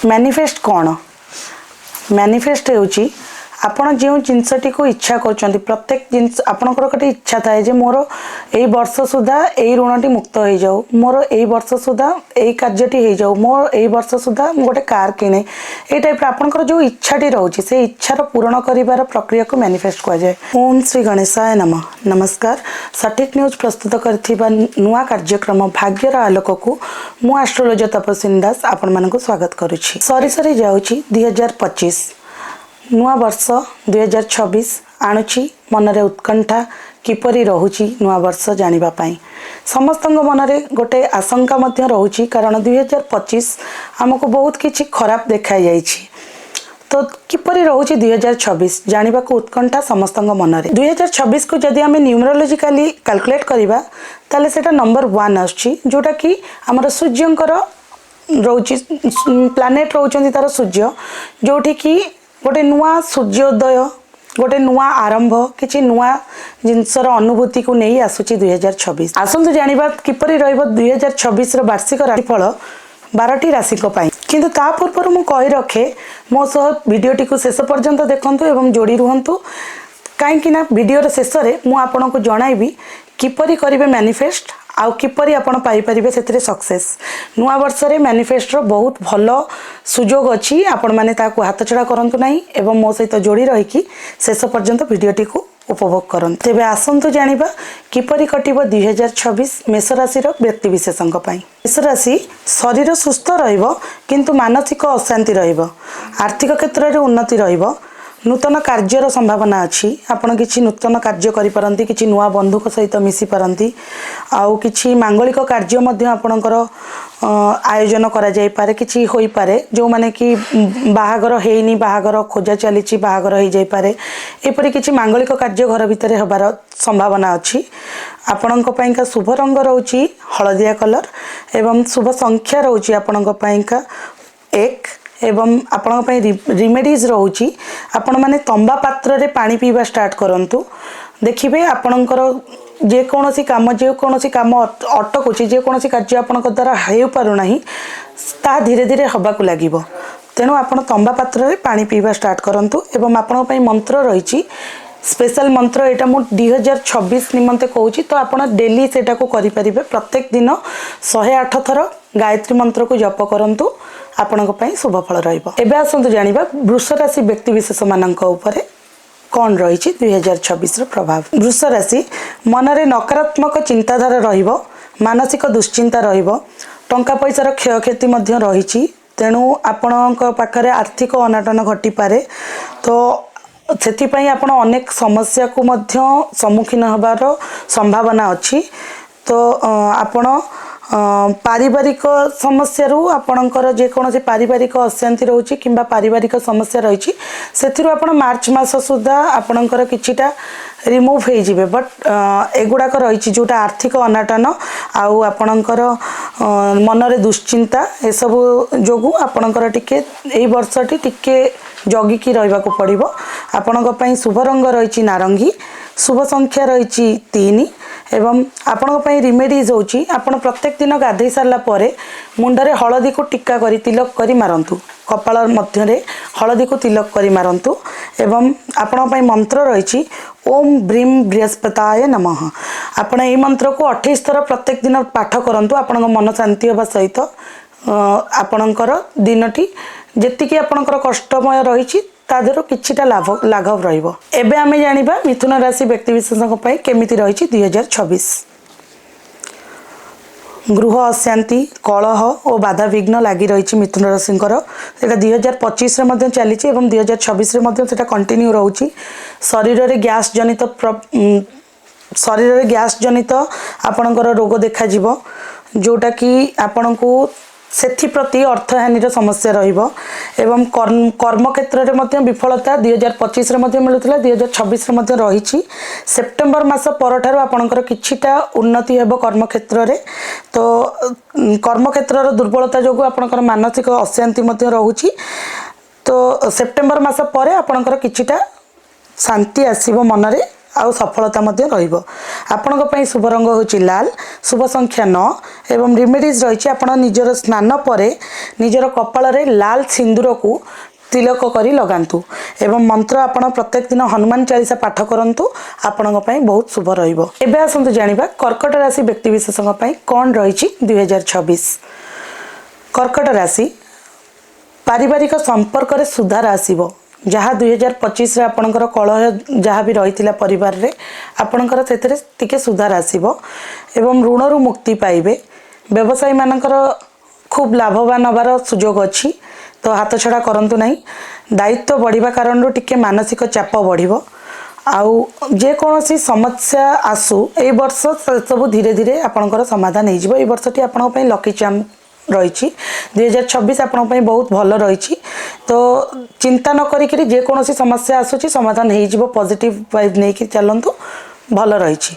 Manifest कौन manifest होउची आपण जो जिनसटी को इच्छा कर प्रत्येक जिनस आपणकर गोटे इच्छा थाए जे मोर यही वर्ष सुधा यही ऋणटी मुक्त हो जाऊ मोर यही वर्ष सुधा यही कार्यटी हो जाऊ मोर यही वर्ष सुधा गोटे कार किणे ये टाइप आपणकर जो इच्छाटी रोचे से इच्छार पूरण करिवार प्रक्रिया को मैनिफेस्ट कह जाए। ओम श्री गणेशाय नमः। नमस्कार। सटीक न्यूज प्रस्तुत करथिबा नुआ कार्यक्रम भाग्यर आलोक को मु एस्ट्रोलॉजर तपस्विनी दास आपण मानक स्वागत करुछि। सरी सरी जाउछि 2025 नुआ वर्ष 2026 आणुची मनरे उत्कंठा किपरि रहुची नुआ वर्ष जानिबा पाई समस्त मनरे गोटे आशंका मध्य रहुची कारण 2025 हमको बहुत किछि खराब देखा जाइछि तो किपरि रहुची 2026 जानिबा को उत्कंठा समस्त मनरे 2026 को जदि आमे न्यूमरोलॉजिकली कैलकुलेट करिबा ताले सेटा नंबर 1 आछि जोटा कि हमर सूर्यंकर रहुची प्लैनेट रहउचंती तार सूर्य जोठी कि गोटे नुआ सूर्योदय गोटे नुआ आरंभ किछि नुआ जिनसर अनुभूति को नहीं आसुची 2026 आसंतु जानिबा किपरि रहइबो 2026 रो वार्षिक राशिफल 12टी राशि को पाई किंतु ता पूर्व मु कहि रखे मो सह वीडियोटी को शेष पर्यंत देखंतु एवं जोड़ी रुहंतु काहे कि ना वीडियो शेष रे मु आपन को जणाइबी किपरि करिवे मैनिफेस्ट आउ किपरि आपण पाई परिबे सेतरे सक्सेस नुआ वर्ष रे मैनिफेस्ट रो बहुत भलो सुजोग अछि आपण माने ताको हाथ छडा करंतु नाही एवं मो सहित जोड़ी रही कि शेष पर्यंत वीडियोटी को उपभोग करंतु। तेबे आसंतु जानिबा किपरि कटिबो 2026 मेष राशि रो व्यक्ति विशेषंक पई। मेष राशि शरीर सुस्थ रहइबो किंतु मानसिक अशांति रहइबो आर्थिक क्षेत्र रे उन्नति रहइबो नूतन कार्यर संभावना अच्छी आपण किसी नूतन कार्य करिपारंती किसी नुआ बंधुक सहित मिसी पारंती आउ किसी मांगलिक कार्य मध्य आपणकर आयोजन करा जाय पारे किसी होई पारे जो माने कि बाहागर हेइनी बाहागर खोजा चलीची बाहागर हो जाय पारे एपरि किसी मांगलिक कार्य घर भितर हबार संभावना अच्छी आपणक पाइका शुभ रंग रहउची हळदिया कलर एवं शुभ संख्या रहउची आपणक पाइका 1 एवं आपण रिमेडीज रोची आपण माने तंबा पात्र रे पानी पीवा स्टार्ट करंतु देखिबे आपणकर जे कोनोसी काम अटकुची जे कोनोसी कार्य आपणक द्वारा हेउ पारु नाही ता धीरे धीरे हबा को लागिबो तेनु आपण तंबा पात्र रे पानी पीवा स्टार्ट करंतु एवं आपण पई मंत्र रहिची स्पेशल मंत्र एटा मु 2026 निमंते कहूची तो आपण डेली सेटा को करि परिबे प्रत्येक दिन 108 थर गायत्री मंत्र को जप करंतु आपणक पई शुभ फल रहिबो। एबे आसंतु जानिबा वृष राशि व्यक्ति विशेष मानक ऊपर कौन रही 2026 रो प्रभाव। वृष राशि मनरे नकारात्मक चिंताधारा रहिबो मानसिक दुश्चिंता रहिबो टंका पैसार क्षयक्षति मध्य रहिछि तेणु आपणक पाखरे आर्थिक अनाटन घटी पारे तो सेथिपाई आपण अनेक समस्या को मध्य सम्मुखीन होबार संभावना अच्छी तो आपण पारिवारिक समस्या रू आपणकर जे कोनोसी पारिवारिक अशांति रहउची किंबा पारिवारिक समस्या रहिछि सेथिरु आपण मार्च मास सुद्धा आपणकर किछिटा रिमूव हे जिवे बट एगुडाक रहिछि जोटा आर्थिक अनाटन आउ आपणकर मनरे दुश्चिंता ए सब जोगु आपणकर टिके एई वर्षटी टिके जगी की रहबा को पड़िबो। आपणक पई शुभ रंग रहिछि नारंगी शुभ संख्या रहिछि 3 एवं आपणक पई रिमेडीज होची आपण प्रत्येक दिन गाधै सारला परे मुंडरे हळदी को टिक्का करी तिलक करी मारंतु कपाल मध्य रे हळदी को तिलक करी मारंतु एवं आपणक पई मंत्र रहिछि ओम ब्रीम बृहस्पताय नमः आपण एई मंत्र को 28 थर प्रत्येक दिन पाठ करंतु आपणक मन शांति होबा सहित आपणकर दिनटी जेतिकी आपणकर कष्टमय रहिछि तादरो किछिटा लाघव रहिबो। एबे आमे जानिबा मिथुन राशि व्यक्ति विशेषक पई केमिति रहिछि 2026 गृह अशांति कलह और बाधा विघ्न लागि रहिछि मिथुन राशिंकर एटा 2025 रे मध्ये चलीछि एवं 2026 रे मध्ये सेटा कंटिन्यू रहउछि शरीर रे गैस जनित आपणकर रोग देखा जिवो जोटा कि आपणको सेथि प्रति अर्थहानिर समस्या रहिबो एवं कर्म क्षेत्र रे मध्ये विफलता 2025 रे मध्ये मिलुतला 2026 रे मध्ये रहिछि सेप्टेम्बर मास परठारु आपणकर किछिटा उन्नति हेबो कर्म क्षेत्र रे तो कर्म क्षेत्र रो दुर्बलता जोगु आपणकर मानसिक अशांति मध्ये रहुछि तो सेप्टेम्बर मास परे आपणकर किछिटा शांति आसीबो मनरे आउ सफलता मध्य रहिबो। आपनक पई शुभ रंग होची लाल शुभ संख्या 9 एवं रिमेडीज रही आपण निजर स्नान पर निजर कपाल लाल सिंदूर को तिलक करी लगांतु एवं मंत्र आपण प्रत्येक दिन हनुमान चालीसा पाठ करंतु आपणक पई बहुत शुभ रहिबो। एबे आसंतु जानिबा कर्कट राशि व्यक्ति विशेषक पई कोन रहिछि 2026। कर्कट राशि पारिवारिक संपर्क रे सुधार आसीबो जहाँ 2025 रे आपणकर कलह जहाँ भी रही परिवार रे आपणकर सेतरे टिके सुधार आसीबो एवं ऋण रु मुक्ति पाइबे। व्यवसायी मानकर खूब लाभवान हबार सुजोग अछि तो हाथ छड़ा करंतु नहीं। दायित्व बढ़िबा कारण टिके मानसिक चाप बढ़िबो आउ जे कोनोसी समस्या आसु ए वर्ष सब धीरे धीरे आपणकर समाधान हो जिवो। ए वर्षटी आपन पई लकी चार्म रही 2026 आपण पई बहुत भल रही तो चिंता न करी जे कोनोसी समस्या आसुची समाधान हो जिवो। पॉजिटिव वाइब नै कि चलंतु भल रही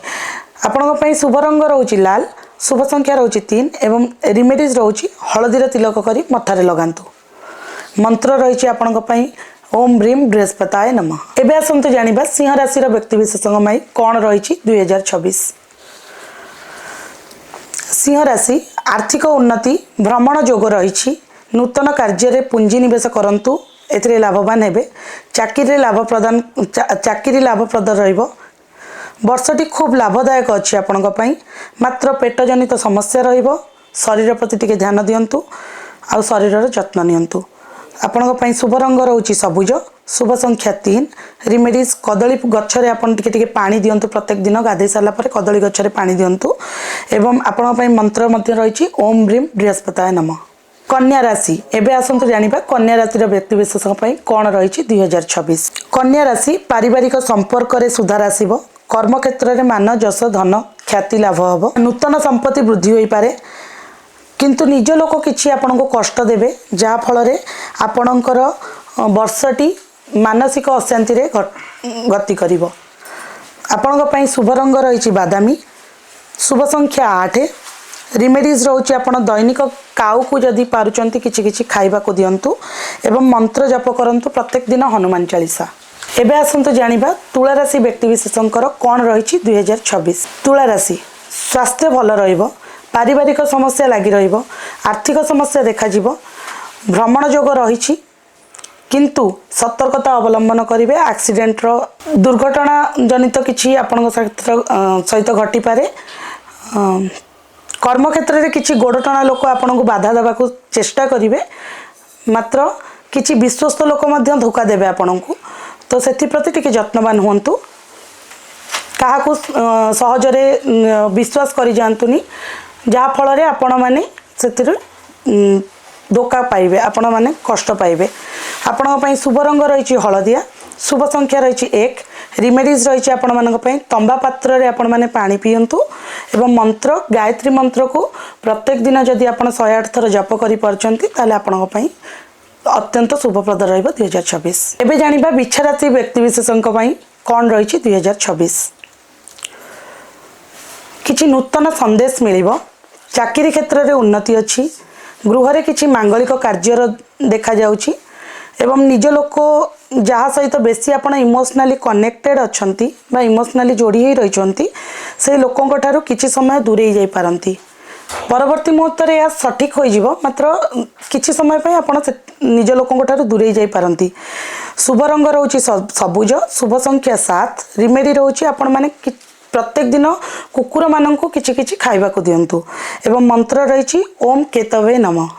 आपण पई शुभ रंग रहउची लाल शुभ संख्या रहउची 3 एवं रिमेडीज रहउची हळदीर तिलक करी मथारे लगांतु। मंत्र रही आपण पई ओम ब्रीम बृहस्पताय नमः। एबे आसंतु जानिबा सिंह राशि व्यक्ति विशेषक माई कौन रही 2026। सिंह राशि आर्थिक उन्नति भ्रमण जोग रही नूतन कार्य पुंजी निवेश करंतु एथिरे लाभवान हेबे। चाकरी लाभप्रद रहिबो। वर्षटी खूब लाभदायक अच्छी आपण मात्र पेट जनित समस्या रहिबो। शरीर प्रति टिके ध्यान दियंतु आउ शरीर जत्न नियंतु। आपण शुभ रंग रहउची सबुज शुभ संख्या 3 रिमेडीज कदली गच्छरे आपण टिके टिके पानी दियंतु। प्रत्येक दिन गाधे साला पर कदली गच्छरे पानी दियंतु एवं आपण मंत्र मध्य रही ओम ब्रीम बृहस्पताय नमः। कन्या राशि एबे आसंतु जानिबा कन्या राशि व्यक्ति विशेषक कौन रही 2026। कन्या राशि पारिवारिक संपर्क रे सुधार आसीबो। कर्म क्षेत्र रे मान जस धन ख्याति लाभ हबो। नूतन संपत्ति वृद्धि होई पारे किंतु निज लोक किछि आपनको कष्ट देबे जहा फल रे आपणकर वर्षटी मानसिक अशांति रे गति करिवो। आपणक पई शुभ रंग रही बादामी शुभ संख्या 8 रिमेडीज रहउची आपण दैनिक काउ को जदि पारुचंती किछि किछि खाइबा को दियंतु एवं मंत्र जप करंतु प्रत्येक दिन हनुमान चालीसा। एबे आसंतु जानिबा तुला राशि व्यक्ति विशेषकर कौन रही 2026। तुला राशि स्वास्थ्य भल रहिबो। पारिवारिक समस्या लगी रहिबो। आर्थिक समस्या देखा जिवो। भ्रमण जोग रही किंतु सतर्कता अवलंबन करिवे। एक्सीडेंट रो दुर्घटना जनित किछि आपन सहित घटी पारे। कर्म क्षेत्र रे किछि गोडटना लोक आपन को बाधा देबा को चेष्टा करिवे मात्र किछि विश्वस्त लोक मध्य धोखा देबे आपन को तो सेथि प्रति टिके जत्नवान हुंतु। काहा को सहजरे विश्वास करि जानतुनी जहा फल रे आपण माने सेतिर धोखा पाइबे आपण माने कष्ट पाइबे। आपण पई शुभ रंग रही हलदिया शुभ संख्या रही 1 रिमेडीज रही आपण मानक पई तंबा पात्र रे आपण माने पानी पियंतु एवं मंत्र गायत्री मंत्र को प्रत्येक दिन जदि आपण 108 थर जप करि परचंती ताले आपण पई अत्यंत शुभप्रद रहिबो 2026। एबे जानिबा बिच्छा राशि व्यक्ति विशेषक पई कोन रही 2026। किछि नूतन संदेश मिलिबो। चाकरी क्षेत्र रे उन्नति अछि। गृह रे किछि मांगलिक कार्य देखा जाउछि एवं निज लोक जहाँ सहित बेसी आपण इमोशनली कनेक्टेड अछंती बा इमोशनली जोड़ी ही रहिचंती से लोकंक ठारू किछि समय दूरे जाई पारंती। परवर्ती मुहूर्त रे या सठिक होई जिवो मात्र किछि समय पय आपण निज लोकंक ठारू दूरे जाई पारंती। शुभ रंग रहउछि सबुज शुभ संख्या 7 रिमेडी रहउछि आपण माने प्रत्येक दिन कुकुर माननकु किछि किछि खाइबा को दियंतु एवं मंत्र रही ओम केतवे नमः।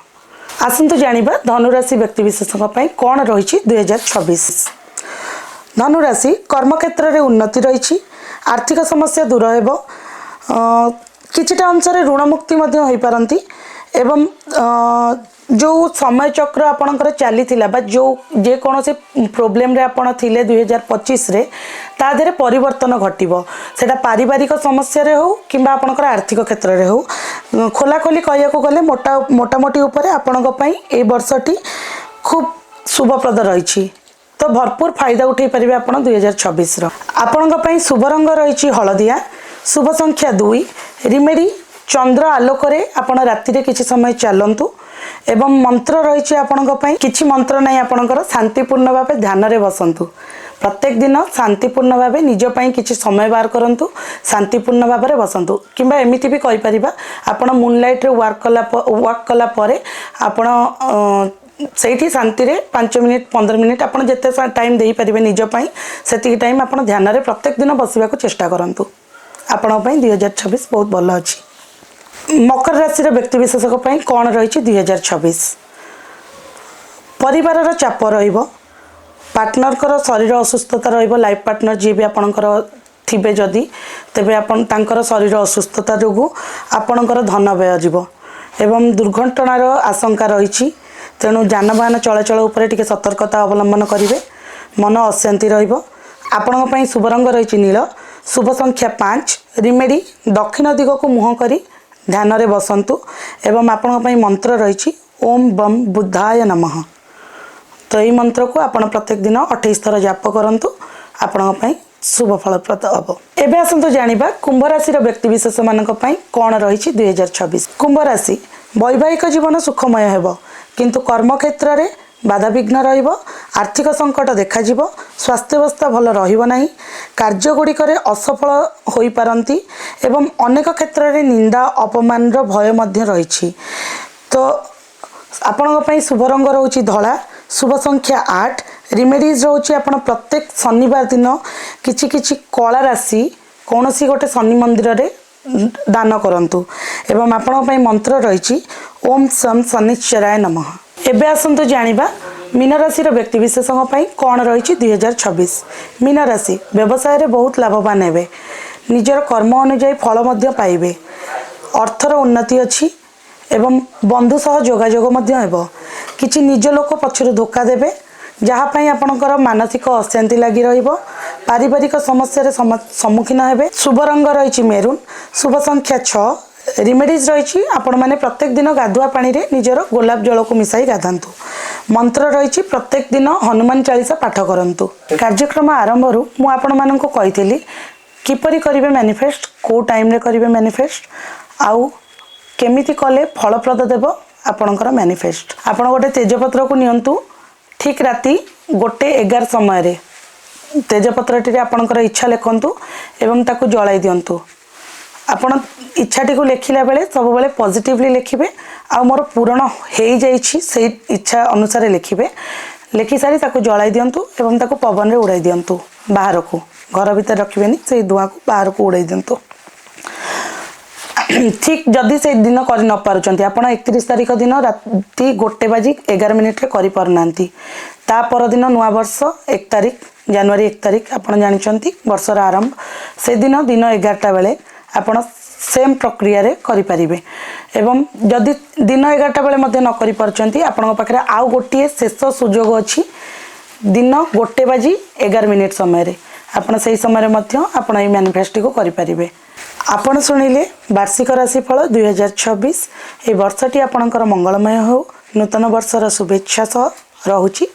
आसंतु जानिबा धनुराशि व्यक्ति विशेषक पई कोन रही 2026। धनुराशि कर्म क्षेत्र रे उन्नति रही आर्थिक समस्या दूर हेबो। किछिटा अंश रे ऋण मुक्ति मध्ये होई पारंती एवं जो समय चक्र आपणकर चली बा जो जे कोनोसे प्रोब्लेम रे आपण थिले 2025 रे ता देरे परिवर्तन घटिबो। सेटा पारिवारिक समस्या रे हो किंबा आपणकर आर्थिक क्षेत्र रे हो खोला खोली कहिया को गले मोटा मोटी ऊपर आपणक पई ए वर्षटी खूब शुभप्रद रही तो भरपूर फायदा उठे पारिबे आपण 2026 रो। आपणक पई शुभ रंग रही हलदिया शुभ संख्या 2 रिमेडी चंद्र आलोक रे आपण राति रे किछि समय चलंतु एवं मंत्र रही आपणक पई किछि मंत्र नै आपणकर शांतिपूर्ण भाबे ध्यान रे बसंतु प्रत्येक दिन शांतिपूर्ण भाव निज ପାଇଁ କିଛି समय बाहर करंतु शांतिपूर्ण भाव में बसंतु किंबा एमिति भी कहि परिबा आपण मूनलाइट रे वर्क कला परे आपण ସେଇଠି ଶାନ୍ତିରେ 5 ମିନିଟ୍ 15 ମିନିଟ୍ ଆପଣ ଯେତେ ଟାଇମ୍ ଦେଇପାରିବେ ନିଜ ପାଇଁ ସେତିକି ଟାଇମ୍ ଆପଣ ଧ୍ୟାନରେ ପ୍ରତ୍ୟେକ ଦିନ ବସିବାକୁ ଚେଷ୍ଟା କରନ୍ତୁ। ଆପଣଙ୍କ ପାଇଁ 2026 ବହୁତ ଭଲ ଅଛି। ମକର ରାଶିର ବ୍ୟକ୍ତିବିଶେଷଙ୍କ ପାଇଁ କ'ଣ ରହିଛି 2026? ପରିବାରର ଚାପ ରହିବ, ପାର୍ଟନରଙ୍କର ଶରୀର ଅସୁସ୍ଥତା ରହିବ। ଲାଇଫ୍ ପାର୍ଟନର ଯିଏ ବି ଆପଣଙ୍କର ଥିବେ ଯଦି ତେବେ ଆପଣ ତାଙ୍କର ଶରୀର ଅସୁସ୍ଥତା ଯୋଗୁଁ ଆପଣଙ୍କର ଧନ ବ୍ୟୟ ଯିବ ଏବଂ ଦୁର୍ଘଟଣାର ଆଶଙ୍କା ରହିଛି। तेणु जानवाहन चलाचल उपर टिके सतर्कता अवलंबन करेंगे। मन अशांति रहिबो। आपणक पई शुभ रंग रही नील, शुभ संख्या 5, रिमेडी दक्षिण दिग को मुह करी ध्यान रे बसंतु एवं आपणक पई मंत्र रही ओम बम बुद्धाय नमः। तो यही मंत्र को आपण प्रत्येक दिन 28 थर जाप करंतु आपणक पई शुभ फलप्रद हम। एबे आसंतु जानिबा कुंभ राशि व्यक्तिविशेष मानक पई कोन रही 2026। कुंभ राशि वैवाहिक जीवन सुखमय हेबो किंतु कर्म क्षेत्र में बाधा विघ्न रहिबो। आर्थिक संकट देखा जीवो। स्वास्थ्यावस्था भल रहिबो नाही। कार्यगुड़िक असफल होई पारंती एवं अनेक क्षेत्र में निंदा अपमान भय मध्य रही। तो आपणक पई शुभ रंग रोची धला, शुभ संख्या 8, रिमेडीज रोची आपण प्रत्येक शनिवार दिन किछि किछि कला राशि कौनसी गोटे शनि मंदिर रे दान करंतु एवं आपणक पई मंत्र रही ओम सम शनिश्चराय नमः। एबे आसंतु जानिबा मीन राशि व्यक्तिविशेषों पई कोन रही 2026। मीन राशि व्यवसाय रे बहुत लाभवान हेबे। निजर कर्म अनुसार फल मध्य पाइबे। अर्थर उन्नति अछि एवं बंधु सह जोगाजोग मध्य हेबो। किछि निज लोक पछरु धोखा देबे जहाँ पई आपणकर मानसिक अशांति लगी रहिबो। पारिवारिक समस्या रे सम्मुखीन हेबे। शुभ रंग रही मेरून, शुभ संख्या 6, रिमेडीज रही आपण मैंने प्रत्येक दिन गाधुआ पानी रे निजर गोलाप जल को मिसाई गाधातु। मंत्र रही प्रत्येक दिन हनुमान चालीसा पाठ करंतु। कार्यक्रम आरंभ मु आपण मानक कही किपरि करिवे मैनिफेस्ट, को टाइम रे करिवे मैनिफेस्ट, आउ केमिति कले फलप्रद देव आपणकर मैनिफेस्ट। आपण गोटे तेजपत्र को नियंतु। ठीक राति 1:11 समय रे तेजपत्रटी आपणकर इच्छा लिखंतु एवं ताकू जलाई दियंतु। आपण इच्छाटी को लिखिला बेले सब बेले पॉजिटिवली लिखिबे आ मोर पूर्ण हो जाइछि से इच्छा अनुसार लिखिबे। लिखि सारी ताकू जलाई दियंतु एवं ताकू पवन रे उड़ाई दियंतु बाहर को। घर भीतर रखिबेनी, से धुआं को बाहर को उड़ाई दियंतु। ठीक जदि से दिन कर न पारुचंती आपण 31 तारिख दिन राति 1:11 करि परनांती ता पर दिन नुआ वर्ष 1 तारिख जनवरी 1 तारिख आपण जानिचंती वर्षर आरंभ से दिन 11टा बेले आपण सेम प्रक्रिया रे करि परिबे। एवं जदि दिन 11टा बेले मध्ये न करि परचंती आपण पाखरे आउ गोटिए शेष सुजोग अछि दिन 1:11 समय रे आपण सही समय रे मध्ये आपण ए मैनिफेस्ट को करि परिबे। आपण सुनिले वार्षिक राशिफल 2026। ए वर्षटी आपणकर मंगलमय हो। नूतन वर्षर शुभेच्छा सह रहुछि।